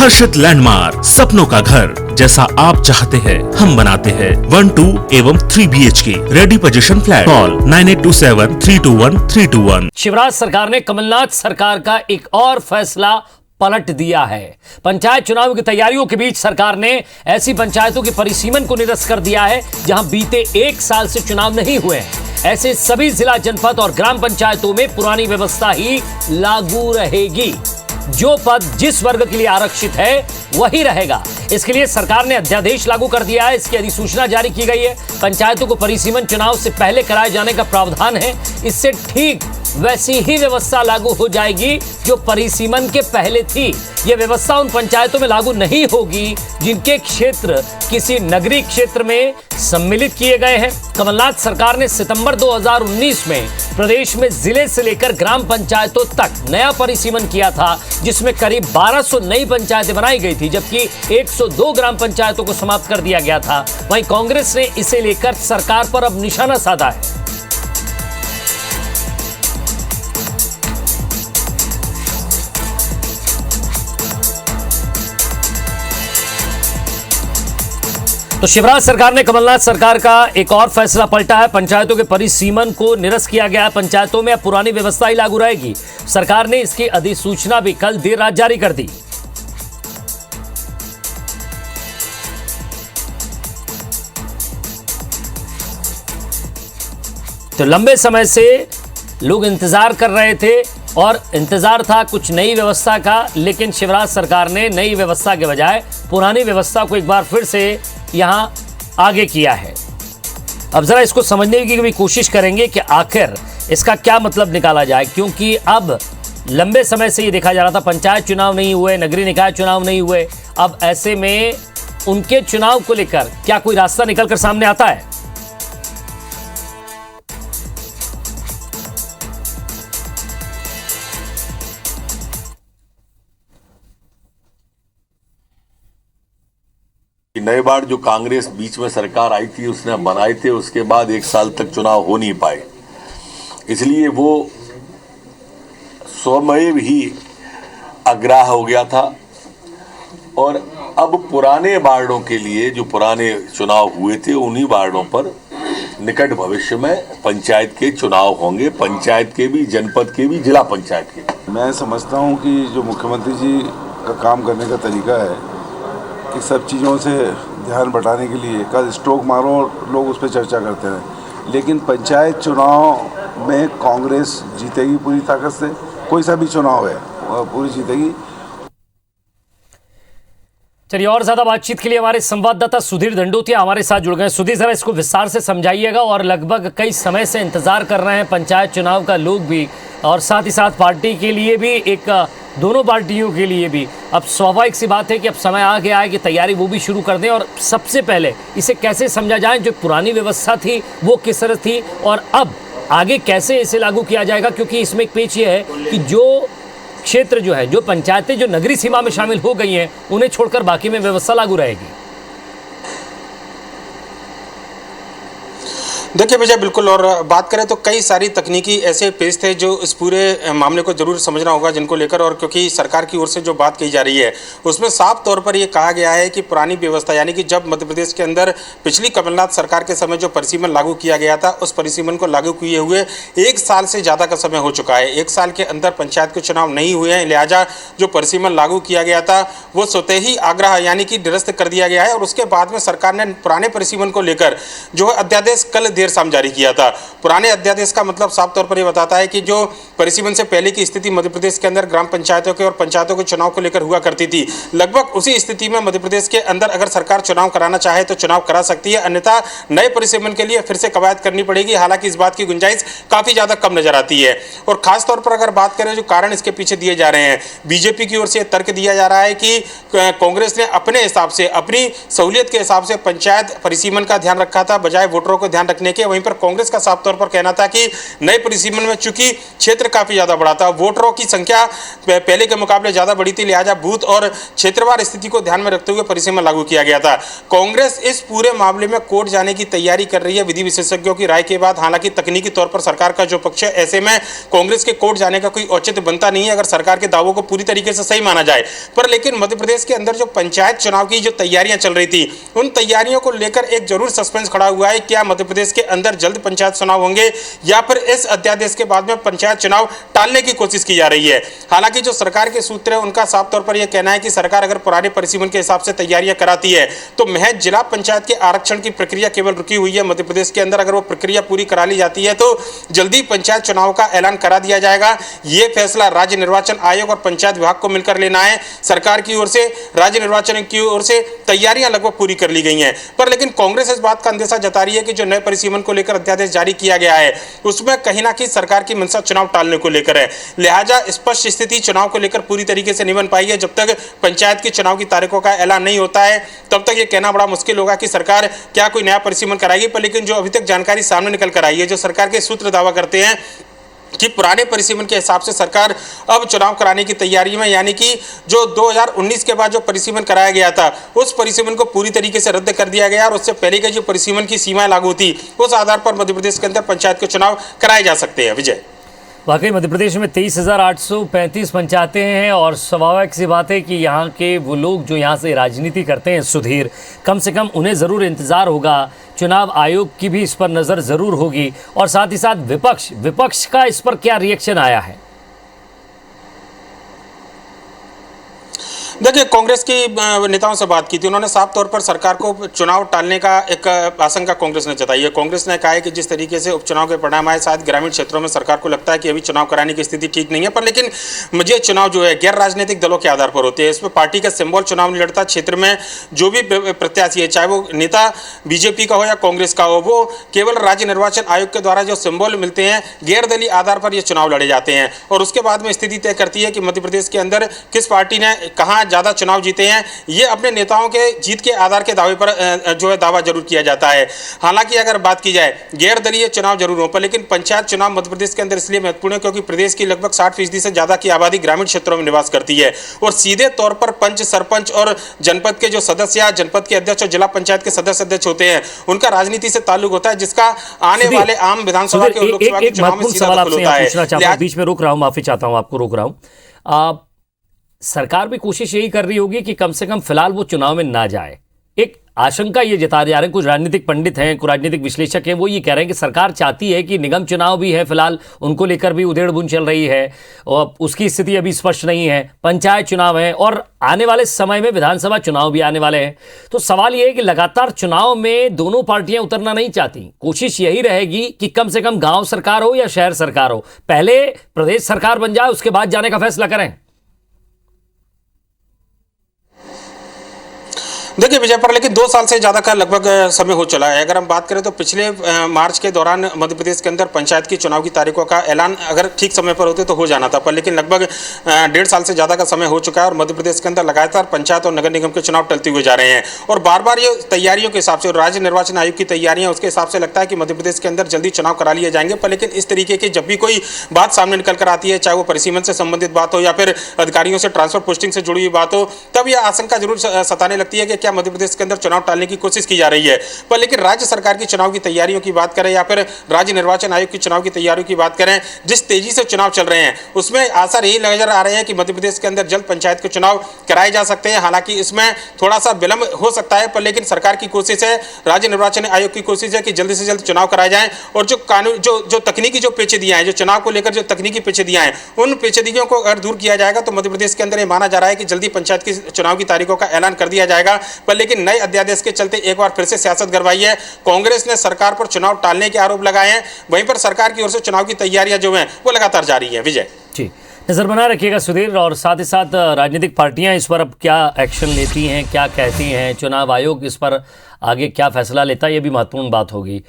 आकर्षित लैंडमार्क, सपनों का घर जैसा आप चाहते हैं हम बनाते हैं। 1, 2 एवं 3 BHK ready position flat. Call 9827321321। Shivraj सरकार ने कमलनाथ सरकार का एक और फैसला पलट दिया है। पंचायत चुनाव की तैयारियों के बीच सरकार ने ऐसी पंचायतों के परिसीमन को निरस्त कर दिया है जहां बीते 1 साल से चुनाव नहीं हुए हैं। ऐसे सभी जिला, जनपद और ग्राम पंचायतों में पुरानी व्यवस्था ही लागू रहेगी। जो पद जिस वर्ग के लिए आरक्षित है वही रहेगा। इसके लिए सरकार ने अध्यादेश लागू कर दिया है। इसकी अधिसूचना जारी की गई है। पंचायतों को परिसीमन चुनाव से पहले कराए जाने का प्रावधान है। इससे ठीक वैसी ही व्यवस्था लागू हो जाएगी जो परिसीमन के पहले थी। यह व्यवस्था उन पंचायतों में लागू नहीं होगी जिनके क्षेत्र किसी नगरीय क्षेत्र में सम्मिलित किए गए हैं। कमलनाथ सरकार ने सितंबर 2019 में प्रदेश में जिले से लेकर ग्राम पंचायतों तक नया परिसीमन किया था, जिसमें करीब 1200 नई पंचायतें बनाई गई थी, जबकि 102 ग्राम पंचायतों को समाप्त कर दिया गया था। वहीं कांग्रेस ने इसे लेकर सरकार पर अब निशाना साधा है। तो शिवराज सरकार ने कमलनाथ सरकार का एक और फैसला पलटा है। पंचायतों के परिसीमन को निरस्त किया गया है। पंचायतों में अब पुरानी व्यवस्था ही लागू रहेगी। सरकार ने इसकी अधिसूचना भी कल देर रात जारी कर दी। तो लंबे समय से लोग इंतजार कर रहे थे और इंतजार था कुछ नई व्यवस्था का, लेकिन शिवराज सरकार ने नई व्यवस्था के बजाय पुरानी व्यवस्था को एक बार फिर से यहां आगे किया है। अब जरा इसको समझने की भी कोशिश करेंगे कि आखिर इसका क्या मतलब निकाला जाए, क्योंकि अब लंबे समय से ये देखा जा रहा था पंचायत चुनाव नहीं हुए, नगरीय निकाय चुनाव नहीं हुए। अब ऐसे में उनके चुनाव को लेकर क्या कोई रास्ता निकलकर सामने आता है? नए बार जो कांग्रेस बीच में सरकार आई थी उसने बनाए थे, उसके बाद 1 साल तक चुनाव हो नहीं पाए, इसलिए वो स्वयं ही आग्रह हो गया था। और अब पुराने वार्डों के लिए जो पुराने चुनाव हुए थे उन्हीं वार्डों पर निकट भविष्य में पंचायत के चुनाव होंगे, पंचायत के भी, जनपद के भी, जिला पंचायत के। मैं समझता हूं कि जो मुख्यमंत्री जी का काम करने का तरीका है कि सब चीज़ों से ध्यान बटाने के लिए कल स्ट्रोक मारो और लोग उस पर चर्चा करते हैं, लेकिन पंचायत चुनाव में कांग्रेस जीतेगी पूरी ताकत से। कोई सा भी चुनाव है पूरी जीतेगी। चलिए, और ज्यादा बातचीत के लिए हमारे संवाददाता सुधीर दंडोतिया हमारे साथ जुड़ गए। सुधीर, जरा इसको विस्तार से समझाइएगा। और लगभग कई समय से इंतजार कर रहे हैं पंचायत चुनाव का लोग भी, और साथ ही साथ पार्टी के लिए भी, एक दोनों पार्टियों के लिए भी अब स्वाभाविक सी बात है कि अब समय आ गया है कि तैयारी वो भी शुरू कर दें। और सबसे पहले इसे कैसे समझा जाए, जो पुरानी व्यवस्था थी वो किस तरह थी और अब आगे कैसे इसे लागू किया जाएगा, क्योंकि इसमें एक पेच ये है कि जो क्षेत्र जो है, जो पंचायतें जो नगरीय सीमा में शामिल हो गई हैं, उन्हें छोड़कर बाकी में व्यवस्था लागू रहेगी। देखिए विजय, बिल्कुल। और बात करें तो कई सारी तकनीकी ऐसे पेश थे जो इस पूरे मामले को जरूर समझना होगा जिनको लेकर, और क्योंकि सरकार की ओर से जो बात कही जा रही है उसमें साफ तौर पर ये कहा गया है कि पुरानी व्यवस्था, यानी कि जब मध्य प्रदेश के अंदर पिछली कमलनाथ सरकार के समय जो परिसीमन लागू किया गया था, उस परिसीमन को लागू किए हुए 1 साल से ज़्यादा का समय हो चुका है। 1 साल के अंदर पंचायत के चुनाव नहीं हुए हैं, लिहाजा जो परिसीमन लागू किया गया था वो स्वतः ही आग्रह यानी कि निरस्त कर दिया गया है। और उसके बाद में सरकार ने पुराने परिसीमन को लेकर जो है अध्यादेश कल देर शाम जारी किया था। पुराने अध्यादेश का मतलब साफ तौर पर यह बताता है कि जो परिसीमन से पहले की स्थिति मध्य प्रदेश के अंदर ग्राम पंचायतों के और पंचायतों के चुनाव को लेकर हुआ करती थी, लगभग उसी स्थिति में मध्य प्रदेश के अंदर अगर सरकार चुनाव कराना चाहे तो चुनाव करा सकती है, अन्यथा नए परिसीमन के लिए फिर से कवायद करनी पड़ेगी। हालांकि इस बात की गुंजाइश काफी ज्यादा कम नजर आती है। और खासतौर पर अगर बात करें जो कारण इसके पीछे दिए जा रहे हैं, बीजेपी की ओर से तर्क दिया जा रहा है कि कांग्रेस ने अपने हिसाब से, अपनी सहूलियत के हिसाब से पंचायत परिसीमन का ध्यान रखा था, बजाय वोटरों को ध्यान रखने जीतने के। वहीं पर कांग्रेस का साफ तौर पर कहना था कि नए परिसीमन में चूंकि क्षेत्र काफी ज्यादा बड़ा था, वोटरों की संख्या पहले के मुकाबले ज्यादा बड़ी थी, लिहाजा बूथ और क्षेत्रवार स्थिति को ध्यान में रखते हुए परिसीमन लागू किया गया था। कांग्रेस इस पूरे मामले में कोर्ट जाने की तैयारी कर रही है विधि विशेषज्ञों की राय के बाद। हालांकि तकनीकी तौर पर सरकार का जो पक्ष है, ऐसे में कांग्रेस के कोर्ट जाने का कोई औचित्य बनता नहीं है अगर सरकार के दावों को पूरी तरीके से सही माना जाए। पर लेकिन मध्य प्रदेश के अंदर जो पंचायत चुनाव की जो तैयारियां चल रही थी, उन तैयारियों को लेकर एक जरूर सस्पेंस खड़ा हुआ है। क्या मध्य प्रदेश के अंदर जल्द पंचायत चुनाव होंगे या फिर इस अध्यादेश के बाद में पंचायत चुनाव टालने की कोशिश की जा रही है? हालांकि जो सरकार के सूत्र है, उनका साफ तौर पर यह कहना है कि सरकार अगर पुराने परिसीमन के हिसाब से तैयारियां कराती है तो महज जिला पंचायत के आरक्षण की प्रक्रिया केवल रुकी हुई है मध्य प्रदेश के अंदर। अगर वो प्रक्रिया पूरी करा ली जाती है तो जल्दी पंचायत चुनाव का ऐलान करा दिया जाएगा। यह फैसला राज्य निर्वाचन आयोग और पंचायत विभाग को मिलकर लेना है। सरकार की ओर से, राज्य निर्वाचन की ओर से तैयारियां लगभग पूरी कर ली गई हैं। पर लेकिन कांग्रेस इस बात का अंदेशा जता रही है कि जो नए परिसीमन को लेकर अध्यादेश जारी किया गया है, उसमें कहीं ना कहीं सरकार की मंशा चुनाव टालने को लेकर है। लिहाजा स्पष्ट स्थिति चुनाव को लेकर पूरी तरीके से नहीं बन पाई है। जब तक पंचायत की चुनाव की तारीखों का ऐलान नहीं होता है, तब तक यह कहना बड़ा मुश्किल होगा कि सरकार क्या कोई नया परिसीमन कराएगी। पर लेकिन जो अभी तक जानकारी सामने निकल कर आई है, जो सरकार के सूत्र दावा करते हैं कि पुराने परिसीमन के हिसाब से सरकार अब चुनाव कराने की तैयारी में, यानी कि जो 2019 के बाद जो परिसीमन कराया गया था, उस परिसीमन को पूरी तरीके से रद्द कर दिया गया और उससे पहले के जो परिसीमन की सीमाएं लागू थी, उस आधार पर मध्य प्रदेश के अंदर पंचायत के चुनाव कराए जा सकते हैं। विजय, वाकई मध्य प्रदेश में 23,835 पंचायतें हैं और स्वाभाविक सी बात है कि यहाँ के वो लोग जो यहाँ से राजनीति करते हैं सुधीर, कम से कम उन्हें ज़रूर इंतज़ार होगा, चुनाव आयोग की भी इस पर नज़र ज़रूर होगी और साथ ही साथ विपक्ष का इस पर क्या रिएक्शन आया है? देखिए, कांग्रेस की नेताओं से बात की थी, उन्होंने साफ तौर पर सरकार को चुनाव टालने का एक आशंका कांग्रेस ने जताई है। कांग्रेस ने कहा है कि जिस तरीके से उपचुनाव के परिणाम आए, शायद ग्रामीण क्षेत्रों में सरकार को लगता है कि अभी चुनाव कराने की स्थिति ठीक नहीं है। पर लेकिन मुझे चुनाव जो है गैर राजनीतिक दलों के आधार पर होते हैं, इसमें पार्टी का सिंबल चुनाव नहीं लड़ता। क्षेत्र में जो भी प्रत्याशी है, चाहे वो नेता बीजेपी का हो या कांग्रेस का हो, वो केवल राज्य निर्वाचन आयोग के द्वारा जो सिंबल मिलते हैं, गैर दलीय आधार पर ये चुनाव लड़े जाते हैं और उसके बाद में स्थिति तय करती है कि मध्य प्रदेश के अंदर किस पार्टी ने कहाँ ज्यादा चुनाव जीते हैं। ये अपने नेताओं के जीत के आधार के दावे पर जो है दावा जरूर किया जाता है। हालांकि अगर बात की जाए गैर दलीय चुनाव जरूर हो, पर लेकिन पंचायत चुनाव मध्य प्रदेश के अंदर इसलिए महत्वपूर्ण है क्योंकि प्रदेश की लगभग 60% से ज्यादा की आबादी ग्रामीण क्षेत्रों में निवास करती है और सीधे तौर पर पंच, सरपंच और जनपद के जो सदस्य या जनपद के अध्यक्ष और जिला पंचायत के सदस्य अध्यक्ष होते हैं, उनका राजनीति से ताल्लुक होता है, जिसका आने वाले आम विधानसभा के और लोकसभा के चुनाव में सीधा दखल होता है। बीच में रोक रहा हूं, माफी चाहता हूं, आपको रोक रहा हूं। सरकार भी कोशिश यही कर रही होगी कि कम से कम फिलहाल वो चुनाव में ना जाए। एक आशंका ये जता जा रहे हैं, कुछ राजनीतिक पंडित हैं, कुछ राजनीतिक विश्लेषक हैं, वो ये कह रहे हैं कि सरकार चाहती है कि निगम चुनाव भी है, फिलहाल उनको लेकर भी उधेड़-बुन चल रही है और उसकी स्थिति अभी स्पष्ट नहीं है, पंचायत चुनाव है और आने वाले समय में विधानसभा चुनाव भी आने वाले हैं। तो सवाल ये है कि लगातार चुनाव में दोनों पार्टियां उतरना नहीं चाहती। कोशिश यही रहेगी कि कम से कम गाँव सरकार हो या शहर सरकार हो, पहले प्रदेश सरकार बन जाए, उसके बाद जाने का फैसला करें। देखिए विजय, पर लेकिन 2 साल से ज़्यादा का लगभग समय हो चला है। अगर हम बात करें तो पिछले मार्च के दौरान मध्य प्रदेश के अंदर पंचायत की चुनाव की तारीखों का ऐलान अगर ठीक समय पर होते तो हो जाना था, पर लेकिन लगभग 1.5 साल से ज़्यादा का समय हो चुका है और मध्य प्रदेश के अंदर लगातार पंचायत और नगर निगम के चुनाव टलते हुए जा रहे हैं और बार बार ये तैयारियों के हिसाब से, राज्य निर्वाचन आयोग की तैयारियां उसके हिसाब से लगता है कि मध्य प्रदेश के अंदर जल्दी चुनाव करा लिए जाएंगे। पर लेकिन इस तरीके की जब भी कोई बात सामने निकल कर आती है, चाहे वो परिसीमन से संबंधित बात हो या फिर अधिकारियों से ट्रांसफर पोस्टिंग से जुड़ी हुई बात हो, तब यह आशंका जरूर सताने लगती है कि क्या मध्य प्रदेश के अंदर चुनाव टालने की कोशिश की जा रही है। पर लेकिन राज्य सरकार की चुनाव की तैयारियों की बात करें या फिर राज्य निर्वाचन आयोग की चुनाव की तैयारियों की बात करें, जिस तेजी से चुनाव चल रहे हैं उसमें आसार यही नजर आ रहे हैं कि मध्य प्रदेश के अंदर जल्द पंचायत के चुनाव कराए जा सकते हैं। हालांकि इसमें थोड़ा सा विलंब हो सकता है, पर लेकिन सरकार की कोशिश है, राज्य निर्वाचन आयोग की कोशिश है कि जल्दी से जल्द चुनाव कराए जाएं और जो कानून जो तकनीकी जो पेचीदियां हैं, जो चुनाव को लेकर जो तकनीकी पेचीदियां हैं, उन पेचीदियों को अगर दूर किया जाएगा तो मध्य प्रदेश के अंदर ये माना जा रहा है कि जल्दी पंचायत की चुनाव की तारीखों का ऐलान कर दिया जाएगा। पर लेकिन नए अध्यादेश के चलते एक बार फिर से सियासत गरमाई है। कांग्रेस ने सरकार पर चुनाव टालने के आरोप लगाए हैं, वहीं पर सरकार की ओर से चुनाव की तैयारियां जो हैं वो लगातार जारी है। विजय जी, नजर बनाए रखिएगा सुधीर, और साथ ही साथ राजनीतिक पार्टियां इस पर अब क्या एक्शन लेती हैं, क्या कहती हैं, चुनाव आयोग इस पर आगे क्या फैसला लेता है, ये भी महत्वपूर्ण बात होगी।